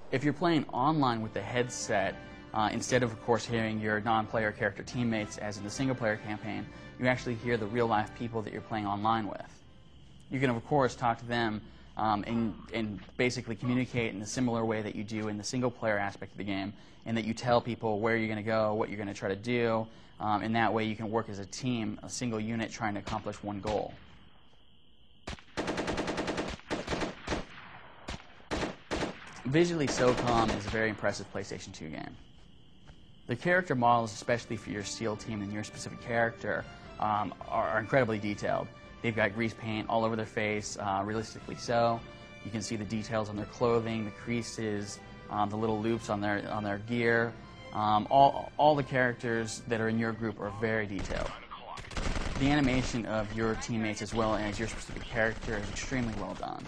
If you're playing online with the headset, instead of course, hearing your non-player character teammates as in the single-player campaign, you actually hear the real-life people that you're playing online with. You can, of course, talk to them and basically communicate in a similar way that you do in the single-player aspect of the game, and that you tell people where you're going to go, what you're going to try to do, and that way you can work as a team, a single unit trying to accomplish one goal. Visually, Socom is a very impressive PlayStation 2 game. The character models, especially for your SEAL team and your specific character, are incredibly detailed. They've got grease paint all over their face, realistically so. You can see the details on their clothing, the creases, the little loops on their gear. All the characters that are in your group are very detailed. The animation of your teammates as well as your specific character is extremely well done.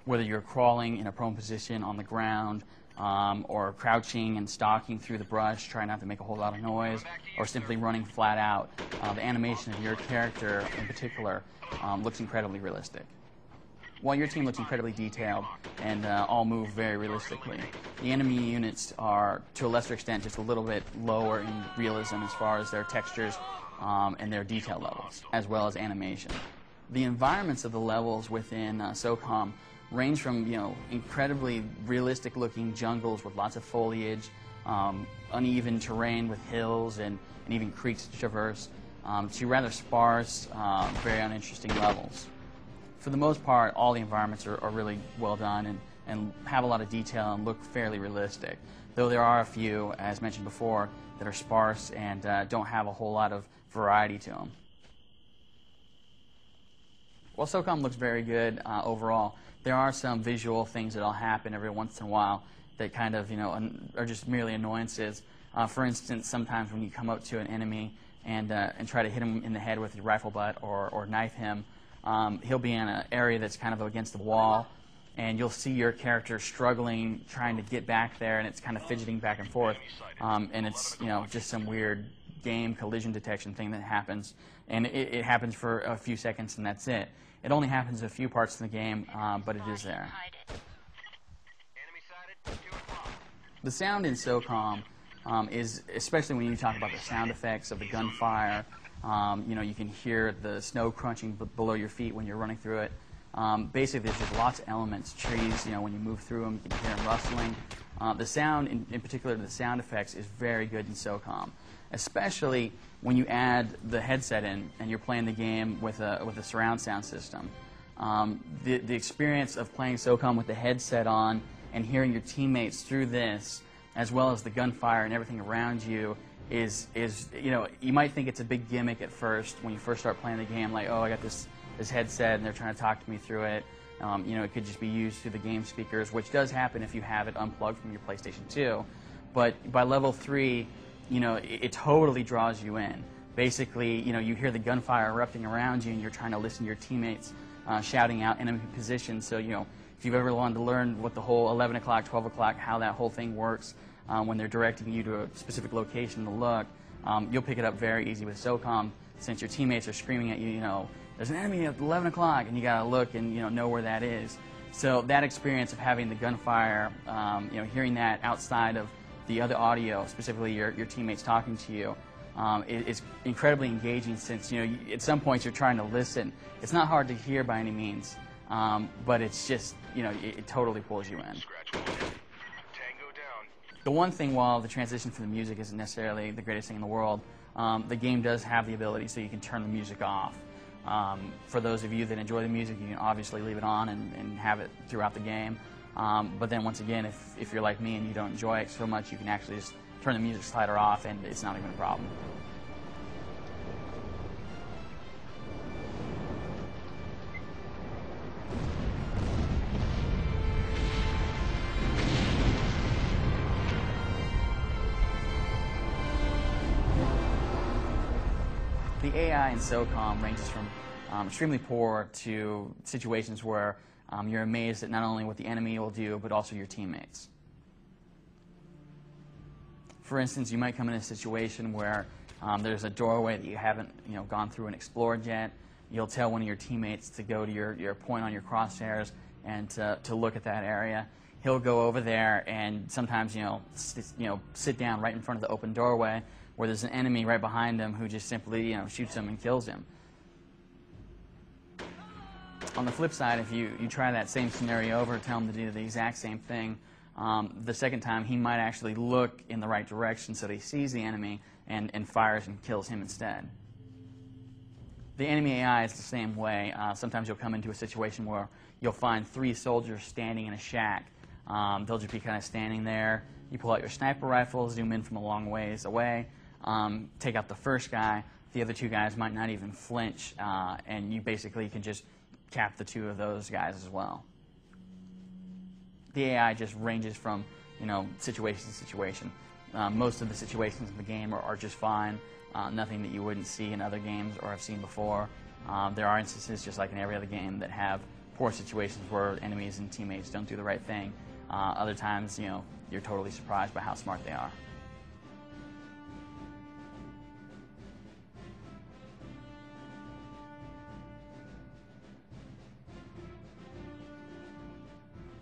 Whether you're crawling in a prone position on the ground, or crouching and stalking through the brush, trying not to make a whole lot of noise, or simply running flat out, the animation of your character in particular looks incredibly realistic. While your team looks incredibly detailed and all move very realistically, the enemy units are, to a lesser extent, just a little bit lower in realism as far as their textures and their detail levels, as well as animation. The environments of the levels within Socom range from incredibly realistic-looking jungles with lots of foliage, uneven terrain with hills and even creeks to traverse, to rather sparse, very uninteresting levels. For the most part, all the environments are really well done and have a lot of detail and look fairly realistic, though there are a few, as mentioned before, that are sparse and don't have a whole lot of variety to them. While Socom looks very good overall, there are some visual things that'll happen every once in a while that kind of, are just merely annoyances. For instance, sometimes when you come up to an enemy and try to hit him in the head with your rifle butt or knife him, he'll be in an area that's kind of against the wall, and you'll see your character struggling, trying to get back there, and it's kind of fidgeting back and forth, and it's just some weird game collision detection thing that happens, and it happens for a few seconds and that's it. It only happens in a few parts of the game, but it is there. The sound in Socom is, especially when you talk about the sound effects of the gunfire, you can hear the snow crunching below your feet when you're running through it. Basically, there's just lots of elements. Trees, when you move through them, you can hear them rustling. The sound, in particular, the sound effects, is very good in Socom, especially when you add the headset in and you're playing the game with a surround sound system. The experience of playing Socom with the headset on and hearing your teammates through this, as well as the gunfire and everything around you, is you might think it's a big gimmick at first when you first start playing the game, like, oh, I got this headset and they're trying to talk to me through it. It could just be used through the game speakers, which does happen if you have it unplugged from your PlayStation 2. But by level 3, it totally draws you in. Basically, you hear the gunfire erupting around you and you're trying to listen to your teammates shouting out enemy positions. So, if you've ever wanted to learn what the whole 11 o'clock, 12 o'clock, how that whole thing works when they're directing you to a specific location to look, you'll pick it up very easy with Socom, since your teammates are screaming at you, there's an enemy at 11 o'clock, and you got to look and know where that is. So that experience of having the gunfire, hearing that outside of the other audio, specifically your teammates talking to you, is incredibly engaging, since at some points you're trying to listen. It's not hard to hear by any means, but it's just it totally pulls you in. The one thing, while the transition from the music isn't necessarily the greatest thing in the world, the game does have the ability so you can turn the music off. For those of you that enjoy the music, you can obviously leave it on and have it throughout the game. But then once again, if you're like me and you don't enjoy it so much, you can actually just turn the music slider off and it's not even a problem. The AI in Socom ranges from extremely poor to situations where you're amazed at not only what the enemy will do, but also your teammates. For instance, you might come in a situation where there's a doorway that you haven't gone through and explored yet. You'll tell one of your teammates to go to your point on your crosshairs and to look at that area. he'll go over there and sometimes, sit down right in front of the open doorway where there's an enemy right behind him who just simply, shoots him and kills him. On the flip side, if you try that same scenario over, tell him to do the exact same thing, the second time he might actually look in the right direction so that he sees the enemy and fires and kills him instead. The enemy AI is the same way. Sometimes you'll come into a situation where you'll find 3 soldiers standing in a shack. They'll just be kind of standing there. You pull out your sniper rifle, zoom in from a long ways away, take out the first guy. The other 2 guys might not even flinch, and you basically can just cap the 2 of those guys as well. The AI just ranges from, situation to situation. Most of the situations in the game are just fine. Nothing that you wouldn't see in other games or have seen before. There are instances, just like in every other game, that have poor situations where enemies and teammates don't do the right thing. Other times, you're totally surprised by how smart they are.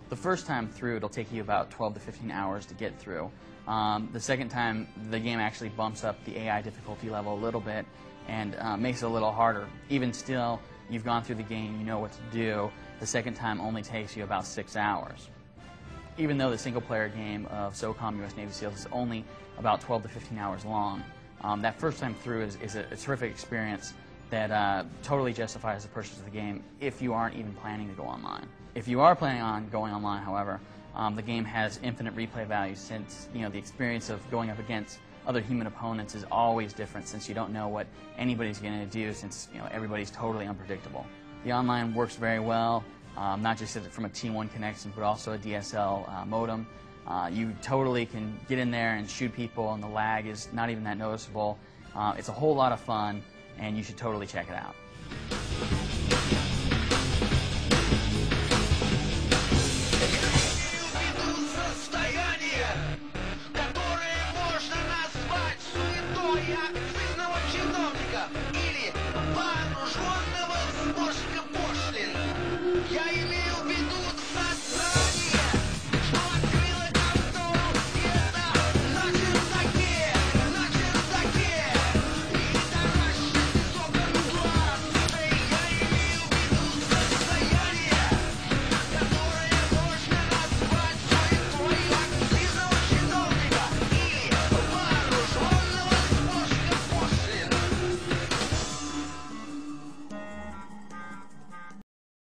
The first time through, it'll take you about 12 to 15 hours to get through. The second time, the game actually bumps up the AI difficulty level a little bit and makes it a little harder. Even still, you've gone through the game, you know what to do. The second time only takes you about 6 hours. Even though the single-player game of Socom U.S. Navy SEALs is only about 12 to 15 hours long, that first time through is a terrific experience that totally justifies the purchase of the game if you aren't even planning to go online. If you are planning on going online, however, the game has infinite replay value since the experience of going up against other human opponents is always different since you don't know what anybody's going to do since everybody's totally unpredictable. The online works very well, not just from a T1 connection but also a DSL modem. You totally can get in there and shoot people and the lag is not even that noticeable. It's a whole lot of fun and you should totally check it out.